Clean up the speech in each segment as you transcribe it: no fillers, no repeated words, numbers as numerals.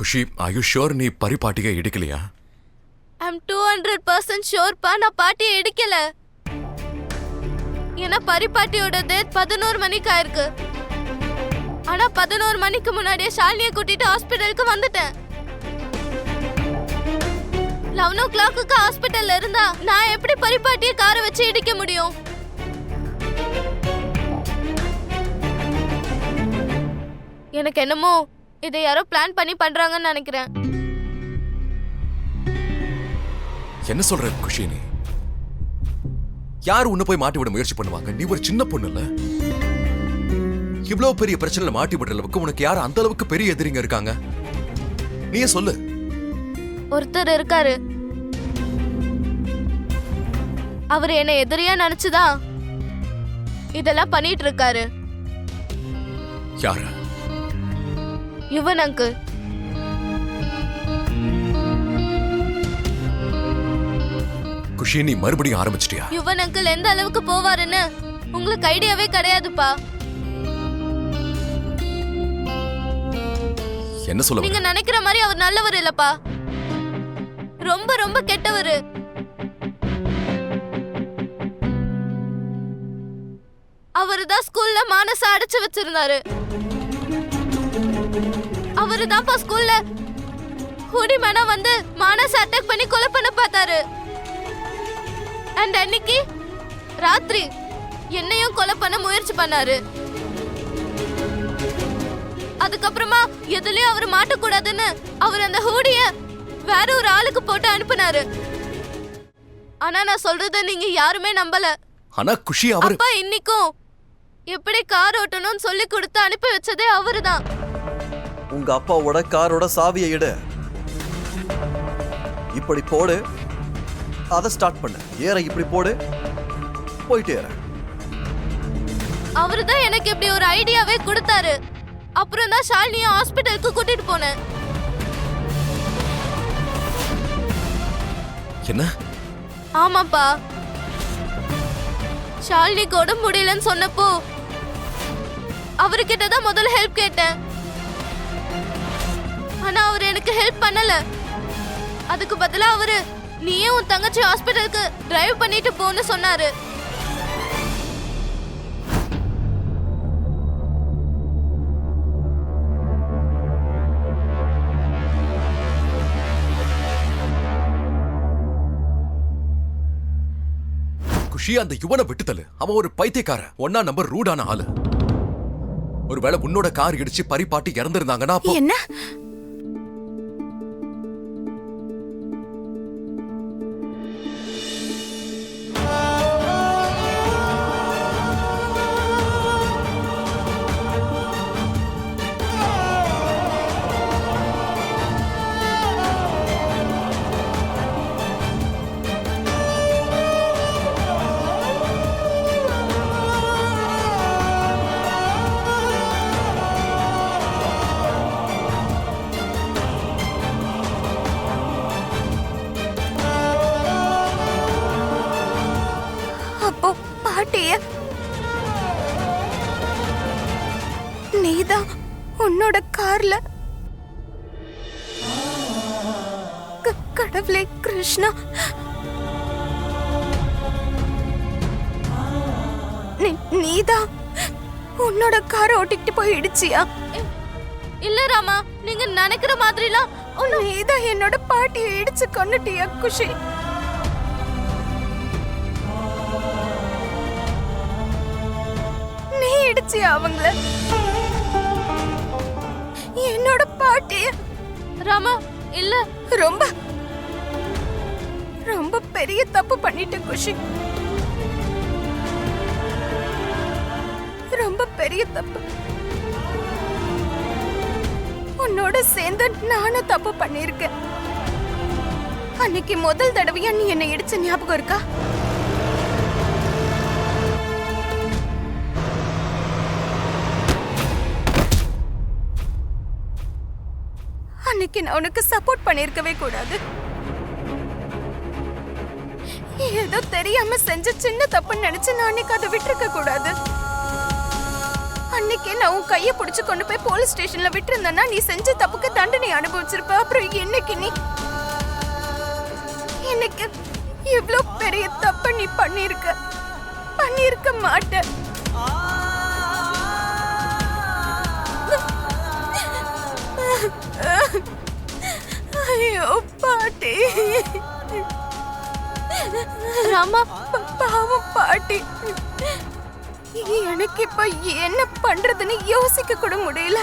Kushi, are you sure நீ பரிபாட்டியை எடுக்கலையா? I'm 200% sure பா, நான் பாட்டியை எடுக்கல. ஏன்னா பரிபாட்டியோட டேட் 11 மணிக்கு ஆயிருக்கு. ஆனா 11 மணிக்கு முன்னாடியே ஷாலினியை கூட்டிட்டு ஹாஸ்பிட்டலுக்கு வந்துட்டேன். 11 o'clock ஹாஸ்பிட்டல்ல இருந்தா நான் எப்படி பரிபாட்டியை காரை வச்சு இடிக்க முடியும்? எனக்கு என்னமோ இதை யாரோ பிளான் பண்ணி பண்றாங்கன்னு நினைக்கிறேன். என்ன சொல்ற குஷி? நீ யாரு உன்னை போய் மாட்டி விட முயற்சி பண்ணுவாங்க? நீ ஒரு சின்ன பொண்ணு இல்ல. இவ்வளவு பெரிய பிரச்சனைல மாட்டி விடுற அளவுக்கு உனக்கு யாரு அந்த அளவுக்கு பெரிய எதிரிங்க இருக்காங்க? நீயே சொல்லு. ஒருத்தர் இருக்காரு. அவர் என்ன எதிரியா நினைச்சுதான் இதெல்லாம் பண்ணிட்டு இருக்காரு. யாரு? யுவன் அங்கிள். குஷி, நீ மறுபடியும் ஆரம்பிச்சிட்டியா? யுவன் அங்கிள் எந்த அளவுக்கு போவாருன்னு உங்களுக்கு ஐடியாவே கிடையாதுப்பா. என்ன சொல்ல? நீங்க நினைக்கிற மாதிரி அவர் நல்லவர் இல்லப்பா. ரொம்ப ரொம்ப கெட்டவர். அவருதான் ஸ்கூல்ல மானச அடைச்சு வச்சிருந்தாரு. அவருதான்ப்பா ஸ்கூல்ல ஹுடிமேனா வந்து மானச அட்டாக் பண்ணி கொலை பண்ண பார்த்தாரு. அண்ட் அன்னைக்கு ராத்திரி என்னையும் கொலை பண்ண முயற்சி பண்ணாரு. அதுக்கப்புறமா எதுலயும் அவர் மாட்டக்கூடாதுன்னு அவர் அந்த ஹூடிய வேற ஒரு ஆளுக்கு போட்டு அனுப்புனாரு. ஆனா நான் சொல்றத நீங்க யாருமே நம்பல. ஆனா குஷி, அவர் அப்பா இன்னைக்கும் எப்படி கார் ஓட்டணும்னு சொல்லி கொடுத்து அனுப்பி வச்சதே அவருதான். உங்க அப்பாவோட காரோட சாவியை எடு. இப்படி போடு, அதை ஸ்டார்ட் பண்ணு. ஏற இப்படி போடு, போயிட்டு ஏற. அவருதான் எனக்கு இப்படி ஒரு ஐடியாவே கொடுத்தாரு. அப்புறம் தான் ஷாலினியை ஹாஸ்பிட்டலுக்கு கூட்டிட்டு போனேன். என்ன? ஆமாப்பா, ஷாலினிக்கு உடம்பு முடியலன்னு சொன்னப்போ அவர்கிட்ட தான் முதல்ல ஹெல்ப் கேட்டேன். ஆனா அவர் எனக்கு ஹெல்ப் பண்ணல. அதுக்கு பதிலா அவரு நீயே உன் தங்கச்சி ஹாஸ்பிட்டலுக்கு டிரைவ் பண்ணிட்டு போன்னு சொன்னாரு. குஷி, அந்த யுவனை விட்டுத்தலு. அவன் ஒரு பைத்தியக்காரன். ஒன்னா நம்பர் ரூடான ஆளு. ஒருவேளை உன்னோட கார் இடிச்சு பரிபாட்டி இறந்திருந்தாங்கன்னா என்ன? நீதான் உன்னோட கார்ல? கடவுளே கிருஷ்ணா, நீதான் உன்னோட காரை ஓட்டிட்டு போய் இடிச்சியா? இல்ல ராமா, நீங்க நினைக்கிற மாதிரிலாம் நீதான் என்னோட பாட்டியை இடிச்சு கொன்னுட்டியா குஷி? நீ இடிச்சியா அவங்கள? என்னோட பாட்டிய? ராமா இல்ல, ரொம்ப ரொம்ப பெரிய தப்பு பண்ணிட்ட குஷி. ரொம்ப பெரிய தப்பு. உன்னோட சேர்ந்து நானும் தப்பு பண்ணிருக்கேன். அன்னைக்கு முதல் தடவையா நீ என்ன இடிச்ச ஞாபகம் இருக்கா? அன்னைக்கு நான் உனக்கு சப்போர்ட் பண்ணிருக்கவே கூடாது. ஏதோ தெரியாம செஞ்ச சின்ன தப்புன்னு நினைச்சு நான் அன்னைக்கு அதை விட்டுருக்க கூடாது. அன்னைக்கே நான் உன் கைய பிடிச்சு கொண்டு போய் போலீஸ் ஸ்டேஷன்ல விட்டு இருந்தேன்னா நீ செஞ்ச தப்புக்கு தண்டனை அனுபவிச்சிருப்ப. அப்புறம் என்னைக்கு நீ எனக்கு இவ்ளோ பெரிய தப்ப நீ பண்ணிருக்க மாட்ட. ஐயோ பாட்டி, ராமா, பாவம் பாட்டி. எனக்கு இப்ப என்ன பண்றதுன்னு யோசிக்க கூட முடியல.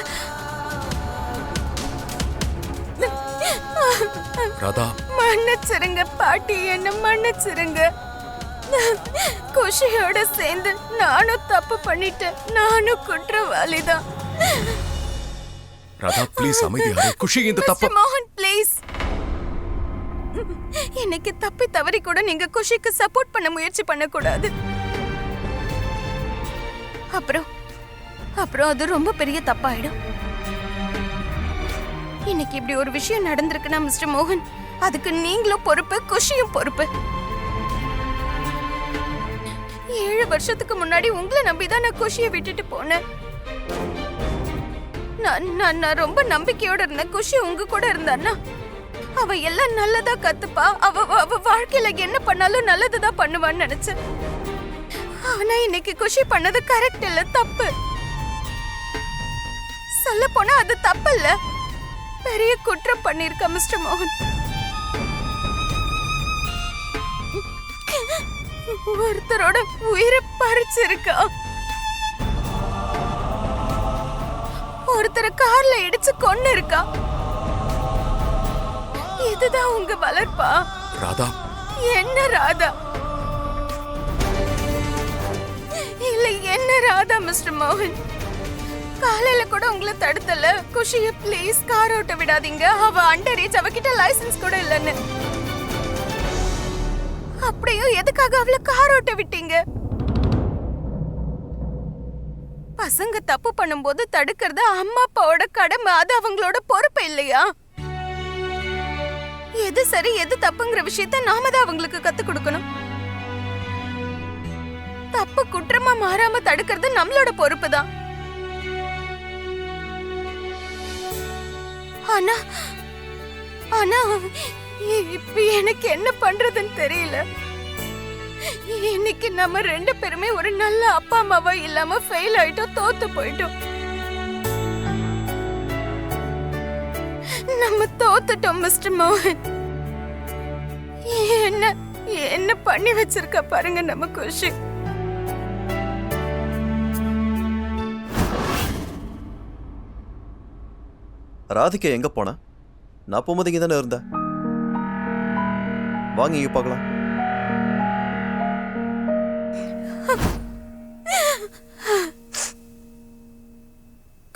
ராதா, மன்னிச்சிருங்க பாட்டி, என்ன மன்னிச்சிருங்க. குஷியோட சேர்ந்து நானும் தப்பு பண்ணிட்டேன். நானும் குற்றவாளிதான். ராதா ப்ளீஸ் அமைதியாரு. குஷி இந்த தப்பு. மிஸ்டர் மோகன் ப்ளீஸ். எனக்கு தப்பி தவறி கூட நீங்க குஷிக்கு சப்போர்ட் பண்ண முயற்சி பண்ணக்கூடாது. அப்புறம் அது ரொம்ப பெரிய தப்பாயிடும். இன்னைக்கு இப்படி ஒரு விஷயம் நடந்திருக்குன்னா மிஸ்டர் மோகன், அதுக்கு நீங்களும் பொறுப்பு, குஷியும் பொறுப்பு. 7 வருஷத்துக்கு முன்னாடி உங்களை நம்பிதான் நான் குஷியை விட்டுட்டு போனேன். நான் ரொம்ப நம்பிக்கையோட இருந்தேன். குஷி உங்க கூட இருந்தான்னா அவ எல்லாம் நல்லதா கத்துப்பா. அவ வாழ்க்கையில என்ன பண்ணாலும் நல்லதுதான் பண்ணுவான்னு நினைச்சேன். ஆனா இன்னைக்கு குஷி பண்ணது கரெக்ட் இல்ல, தப்பு. சொல்ல போனா அது தப்பு இல்ல, பெரிய குற்றம் பண்ணிருக்க மிஸ்டர் மோகன். ஒருத்தரோட உயிரை பறிச்சிருக்கா. ஒருத்தரை கார்ல இடிச்சு கொண்டு இருக்கா. இதுதான் உங்க வளர்ப்பா? ராதா, என்ன ராதா? இல்ல என்ன ராதா மிஸ்டர் மோகன்? காலையில கூட உங்களை தடுத்தல. குஷிய ப்ளீஸ் கார் ஓட்ட விடாதீங்க, அவ அண்டர் ஏஜ், அவகிட்ட லைசென்ஸ் கூட இல்லன்னு. அப்படியும் எதுக்காக அவளை கார் ஓட்ட விட்டீங்க? பசங்க தப்பு பண்ணும்போது தடுக்கிறது அம்மா அப்பாவோட கடமை, அது அவங்களோட பொறுப்பு இல்லையா? எது சரி எது தப்புங்கிற விஷயத்த நாம தான் அவங்களுக்கு கத்து கொடுக்கணும். தப்பு குற்றமா மாறாம தடுக்கிறது நம்மளோட பொறுப்பு தான். ஆனா ஆனா இப்ப எனக்கு என்ன பண்றதுன்னு தெரியல. இன்னைக்கு நம்ம 2 பேருமே ஒரு நல்ல அப்பா அம்மாவா இல்லாம ஃபெயில் ஆயிட்டோம், தோத்து போயிட்டோம். நம்ம தோத்துட்டோம் மிஸ்டர் மோகன். என்ன என்ன பண்ணி வச்சிருக்க பாருங்க நம்ம குஷி. ராதிகா எங்க போனா? நான் போகும்போது இங்கே தானே இருந்தேன். வாங்க இங்க பார்க்கலாம்.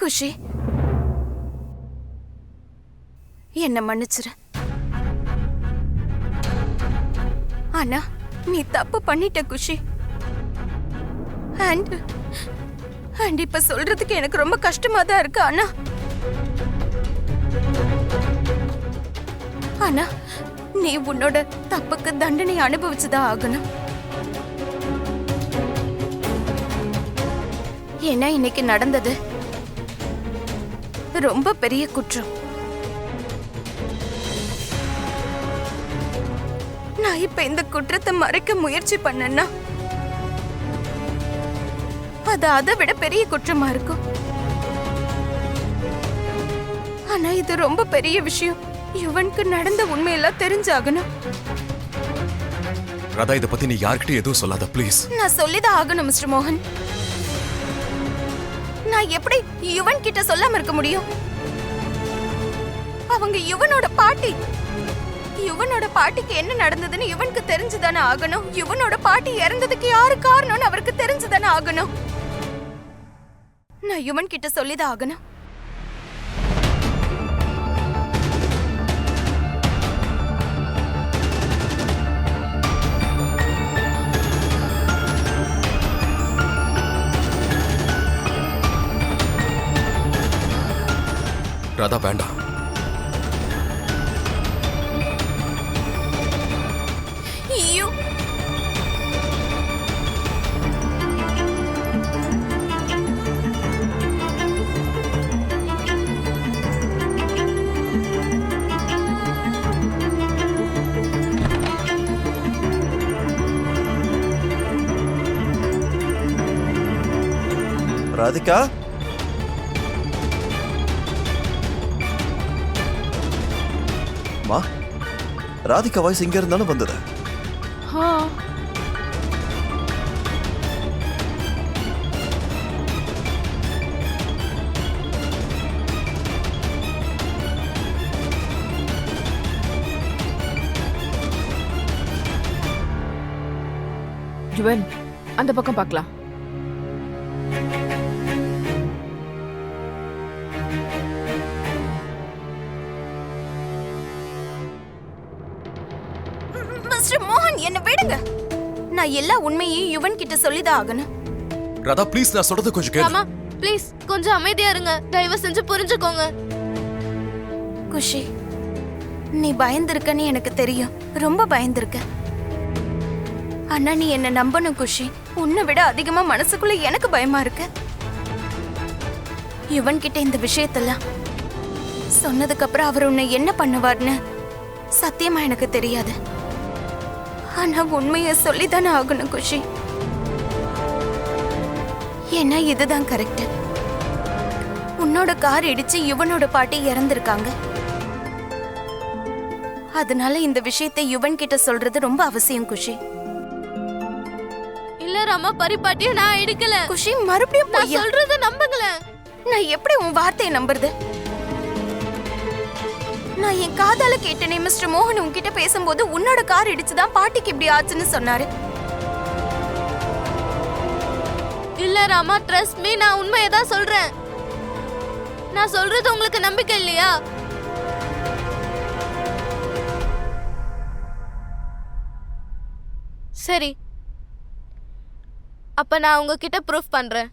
குஷி, என்ன மன்னிச்சிரு. ஆனா நீ தப்பு பண்ணிட்ட குஷி. அண்ட் இப்ப சொல்றதுக்கு எனக்கு ரொம்ப கஷ்டமா தான் இருக்கு. ஆனா நீ உன்னோட தப்புக்கு தண்டனை அனுபவிச்சுதான் ஆகணும். ஏன்னா இன்னைக்கு நடந்தது ரொம்ப பெரிய குற்றம். நான் இப்ப இந்த குற்றத்தை மறைக்க முயற்சி பண்ணேன்னா அது அதை விட பெரிய குற்றமா இருக்கும். ஆனா இது ரொம்ப பெரிய விஷயம். யுவனுக்கு நடந்த உண்மையெல்லாம் தெரிஞ்சாகணும். ராதா, இத பத்தி நீ யார்கிட்ட எதுவும் சொல்லாத ப்ளீஸ். நான் சொல்லிதான் ஆகணும் மிஸ்டர் மோகன். நான் எப்படி யுவன் கிட்ட சொல்லாம இருக்க முடியும்? அவங்க யுவனோட பாட்டி. யுவனோட பாட்டிக்கு என்ன நடந்ததுன்னு யுவனுக்கு தெரிஞ்சுதானே ஆகணும். யுவனோட பாட்டி இறந்ததுக்கு யாரு காரணம்னு அவருக்கு தெரிஞ்சுதானே ஆகணும். நான் யுவன் கிட்ட சொல்லிதான் ஆகணும். ராதா வேண்டாம். ராதிகா மா, ராதிகா வாய்ஸ் இங்க இருந்தாலும் வந்தது. யுவன், அந்த பக்கம் பார்க்கலாம். மிஸ்டர் மோகன், என்ன விடுங்க. நான் எல்லா உண்மையையும் யுவன் கிட்ட சொல்லிதான் ஆகணும். ராதா ப்ளீஸ், நான் சொல்றது கொஞ்சம் கேளு. ராமா ப்ளீஸ் கொஞ்சம் அமைதியா இருங்க. தயவு செஞ்சு புரிஞ்சுக்கோங்க. குஷி, நீ பயந்திருக்கன்னு எனக்கு தெரியும். ரொம்ப பயந்திருக்க. ஆனா நீ என்ன நம்பணும் குஷி. உன்னை விட அதிகமா மனசுக்குள்ள எனக்கு பயமா இருக்கு. யுவன் கிட்ட இந்த விஷயத்தெல்லாம் சொன்னதுக்கு அப்புறம் அவர் உன்னை என்ன பண்ணுவார்னு சத்தியமா எனக்கு தெரியாது. ஆனா உண்மையை சொல்லிதானே ஆகணும் குஷி. ஏன்னா இதுதான் கரெக்ட். உன்னோட கார் இடிச்சு யுவனோட பாட்டி இறந்திருக்காங்க. அதனால இந்த விஷயத்தை யுவன் கிட்ட சொல்றது ரொம்ப அவசியம் குஷி. இல்ல ராமா, பரிபாட்டிய நான் எடுக்கல. குஷி, மறுபடியும் நான் பொய்யா? சொல்றத நம்புங்கள. நான் எப்படி உன் வார்த்தையை நம்புறது? நான் என் காதால கேட்டேனே, மிஸ்டர் மோகன் உன்கிட்ட பேசும்போது உன்னோட கார் இடிச்சுதான் பாட்டிக்கு இப்படி ஆச்சுன்னு சொன்னாரு. இல்ல ராமா, ட்ரஸ்ட் மீ, நான் உண்மையை தான் சொல்றேன். நான் சொல்றது உங்களுக்கு நம்பிக்கை இல்லையா? சரி, அப்ப நான் உங்ககிட்ட ப்ரூஃப் பண்றேன்.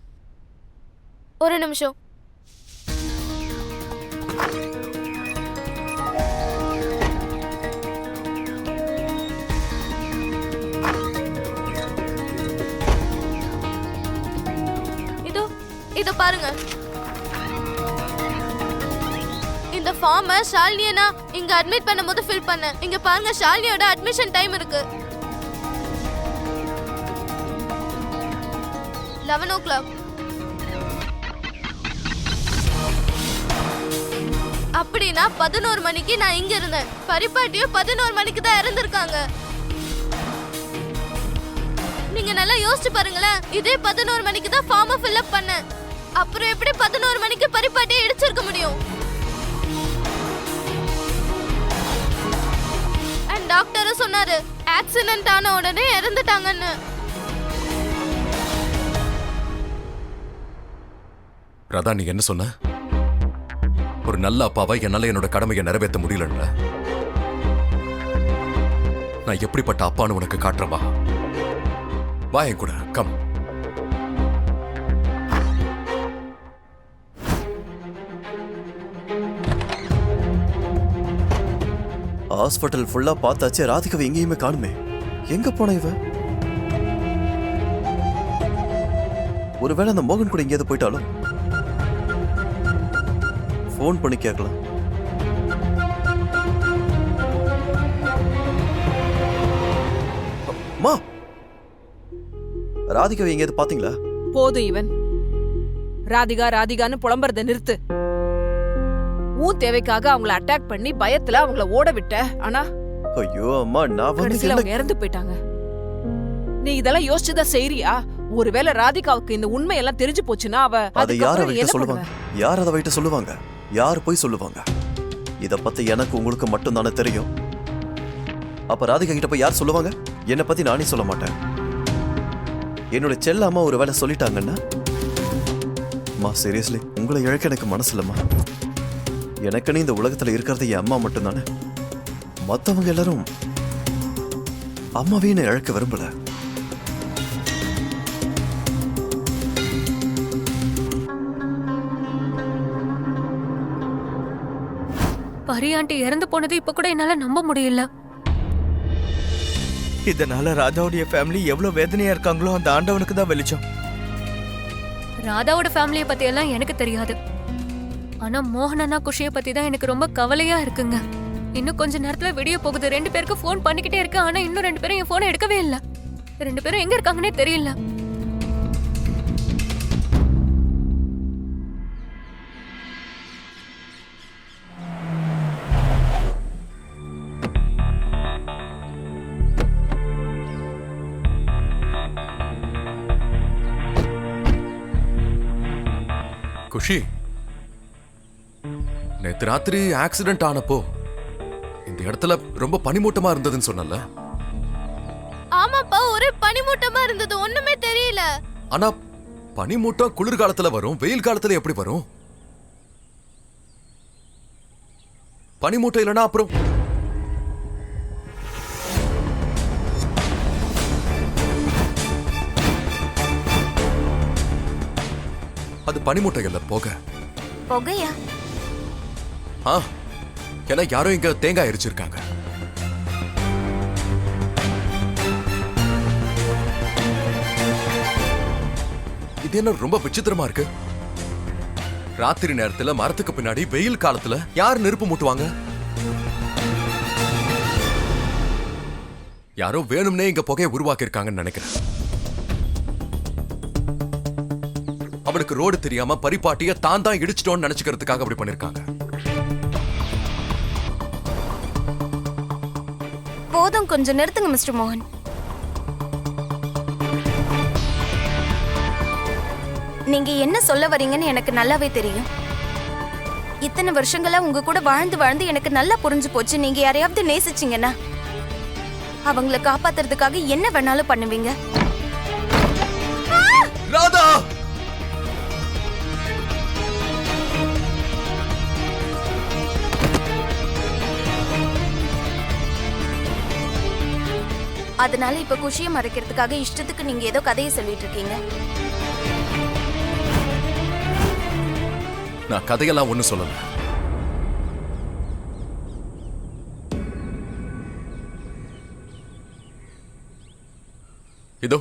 ஒரு நிமிஷம். இதோ பாருங்க. இந்த ஃபார்மை ஷாலினியை நான் இங்க அட்மிட் பண்ணும்போது ஃபில் பண்ணேன். இங்க பாருங்க, ஷாலினியோட அட்மிஷன் டைம் இருக்கு 11 o'clock. அப்படின்னா 11 மணிக்கு நான் இங்க இருந்தேன். பரிபாட்டியும் 11 மணிக்கு தான் இறந்திருக்காங்க. நீங்க நல்லா யோசிச்சு பாருங்களேன். இதே 11 மணிக்கு தான் ஃபார்மை ஃபில் அப் பண்ணேன். அப்புறம் எப்படி 11 மணிக்கு பரிபாட்டியை இடிச்சிருக்க முடியும்? அண்ட் டாக்டரும் சொன்னாரு ஆக்சிடென்ட் ஆன உடனே இறந்துட்டாங்கன்னு. ராதா, நீ என்ன சொன்ன? ஒரு நல்ல அப்பாவை என்னால என்னோட கடமையை நிறைவேற்ற முடியலன்னு நான் எப்படிப்பட்ட அப்பான்னு உனக்கு காட்டுறவா? வா என் கூட, கம். ஹாஸ்பிட்டல் ஃபுல்லா பார்த்தாச்சு, ராதிகாவை எங்கேயுமே காணுமே. எங்க போன இவ? ஒருவேளை அந்த மோகன் கூட எங்கேயாவது போயிட்டாலும் ஃபோன் பண்ணி கேட்கலாம். மா, ராதிகாவை எங்கேயாவது பாத்தீங்களா? போதும் இவன். ராதிகா ராதிகான்னு புலம்புறத நிறுத்து. உன் தேவைக்காக அவங்கள அட்டாக் பண்ணி பயத்துல அவங்கள ஓட விட்ட. ஆனா ஐயோ அம்மா, நான் வந்து கடைசியில அவங்க இறந்து போயிட்டாங்க. நீ இதெல்லாம் யோசிச்சுதான் செய்றியா? ஒருவேளை ராதிகாவுக்கு இந்த உண்மையெல்லாம் தெரிஞ்சு போச்சுன்னா அவ அதை யார அதுக்கப்புறம் வைக்க என்ன சொல்லுவாங்க? பண்ணுவ? யார் அதை வைக்க சொல்லுவாங்க? யார் போய் சொல்லுவாங்க? இத பத்தி எனக்கு உங்களுக்கு மட்டும் தானே தெரியும். அப்ப ராதிகா கிட்ட போய் யார் சொல்லுவாங்க? என்னை பத்தி நானே சொல்ல மாட்டேன். என்னோட செல்ல அம்மா ஒரு வேலை சொல்லிட்டாங்கன்னா, அம்மா சீரியஸ்லி உங்களை இழக்க எனக்கு மனசு இல்லம்மா. எனக்குன்னு இந்த உலகத்துல இருக்கிறது என் அம்மா மட்டும்தானே. மத்தவங்க எல்லாரும் அம்மாவையும் நான் இழக்க விரும்பல. பரியாண்டி இறந்து போனது இப்ப கூட என்னால நம்ப முடியல. இதனால ராதாவுடைய ஃபேமிலி எவ்வளவு வேதனையா இருக்காங்களோ அந்த ஆண்டவனுக்கு தான் வெளிச்சம். ராதாவோட ஃபேமிலியை பத்தி எல்லாம் எனக்கு தெரியாது. ஆனா மோகனண்ணா குஷியை பத்தி தான் எனக்கு ரொம்ப கவலையா இருக்குங்க. இன்னும் கொஞ்ச நேரத்துல விடிய போகுது. 2 பேருக்கு ஃபோன் பண்ணிக்கிட்டே இருக்கு. ஆனா இன்னும் 2 பேரும் என் போனை எடுக்கவே இல்ல. 2 பேரும் எங்க இருக்காங்கன்னே தெரியல. குஷி, நேத்து ராத்திரி ஆக்சிடென்ட் ஆனப்போ இந்த இடத்துல ரொம்ப பனிமூட்டமா இருந்ததுன்னு சொன்னல. ஆமாப்பா, ஒரே பனிமூட்டமா இருந்தது, ஒண்ணுமே தெரியல. ஆனா பனிமூட்டம் குளிர்காலத்துல வரும், வெயில் காலத்துல எப்படி வரும்? பனிமூட்டம் இல்லைன்னா அப்புறம் அது பனிமூட்டை இல்ல, புகை. புகையா? ஆ, ஏன்னா யாரோ இங்க தேங்காய் எரிச்சிருக்காங்க. இது என்ன ரொம்ப விசித்திரமா இருக்கு? ராத்திரி நேரத்துல மரத்துக்கு பின்னாடி வெயில் காலத்துல யார் நெருப்பு மூட்டுவாங்க? யாரோ வேணும்னே இங்க புகையை உருவாக்கி இருக்காங்கன்னு நினைக்கிறேன். அவனுக்கு ரோடு தெரியாம பரிபாட்டிய தான் தான் இடிச்சிட்டோன்னு நினைச்சுக்கிறதுக்காக அப்படி பண்ணிருக்காங்க. போதும், கொஞ்சம் நிறுத்துங்க மிஸ்டர் மோகன். நீங்க என்ன சொல்ல வரீங்கன்னு எனக்கு நல்லாவே தெரியும். இத்தனை வருஷங்களா உங்க கூட வாழ்ந்து வாழ்ந்து எனக்கு நல்லா புரிஞ்சு போச்சு. நீங்க யாரையாவது நேசிச்சீங்கன்னா அவங்கள காப்பாத்துறதுக்காக என்ன வேணாலும் பண்ணுவீங்க. ராதா, அதனால இப்ப குஷியை மறைக்கிறதுக்காக இஷ்டத்துக்கு நீங்க ஏதோ கதையை சொல்லிட்டு இருக்கீங்க. நான் கதையெல்லாம் ஒண்ணு சொல்லல. இதோ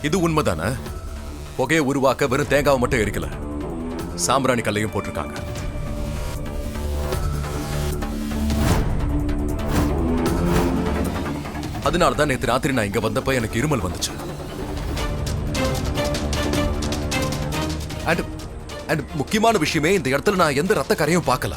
இது உண்மைதானே? புகையை உருவாக்க வெறும் தேங்காவை மட்டும் எரிக்கல, சாம்பிராணி கல்லையும் போட்டிருக்காங்க. அதனாலதான் நேத்து ராத்திரி நான் இங்க வந்தப்ப எனக்கு இருமல் வந்துச்சு. அண்ட் முக்கியமான விஷயமே, இந்த இடத்துல நான் எந்த ரத்த கரையும் பார்க்கல.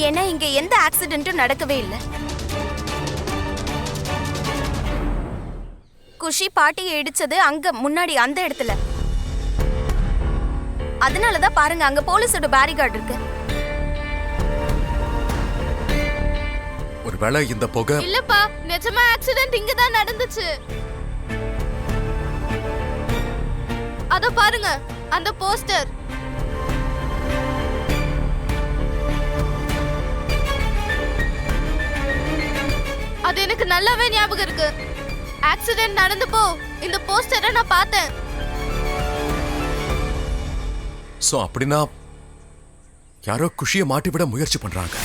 ஏன்னா இங்க எந்த ஆக்சிடென்ட்டும் நடக்கவே இல்லை. குஷி பாட்டியை இடிச்சது அங்க முன்னாடி அந்த இடத்துல. அதனாலதான் பாருங்க, அங்க போலீஸோட பேரிகார்டு இருக்கு. ஒருவேளை இந்த புகை இல்லப்பா, நிஜமா ஆக்சிடென்ட் இங்க தான் நடந்துச்சு. அத பாருங்க, அந்த போஸ்டர். அது எனக்கு நல்லாவே ஞாபகம் இருக்கு. ஆக்சிடென்ட் நடந்தப்போ இந்த போஸ்டரை நான் பார்த்தேன். சோ அப்படின்னா யாரோ குஷியை மாட்டிவிட முயற்சி பண்றாங்க.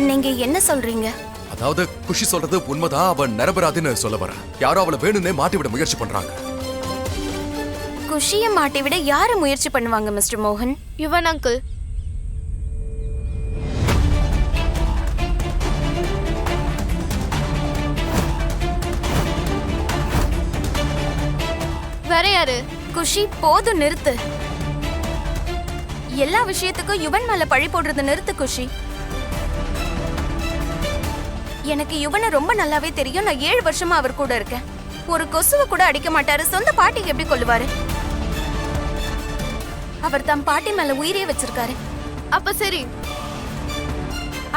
நீங்க என்ன சொல்றீங்க? அதாவது குஷி சொல்றது உண்மைதான், அவன் நிரபராதின்னு சொல்ல வர. யாரோ அவளை வேணும்னே மாட்டிவிட முயற்சி பண்றாங்க. குஷியை மாட்டிவிட யாரு முயற்சி பண்ணுவாங்க மிஸ்டர் மோகன்? யுவன் அங்கிள். வேற யாரு? குஷி, போதும், நிறுத்து. எல்லா விஷயத்துக்கும் யுவன் மேல பழி போடுறது நிறுத்து குஷி. எனக்கு யுவனை ரொம்ப நல்லாவே தெரியும். நான் 7 வருஷமா அவர் கூட இருக்கேன். ஒரு கொசுவை கூட அடிக்க மாட்டாரு. சொந்த பாட்டிக்கு எப்படி கொல்லுவாரு? அவர் தம் பாட்டி மேல உயிரே வச்சிருக்காரு. அப்ப சரி,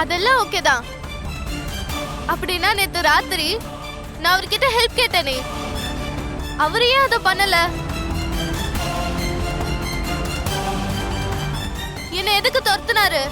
அதெல்லாம் ஓகே தான். அப்படின்னா நேத்து ராத்திரி நான் அவர்கிட்ட ஹெல்ப் கேட்டேனே, அவரு ஏன் அதை பண்ணல? என்ன எதுக்கு துரத்துனாரு?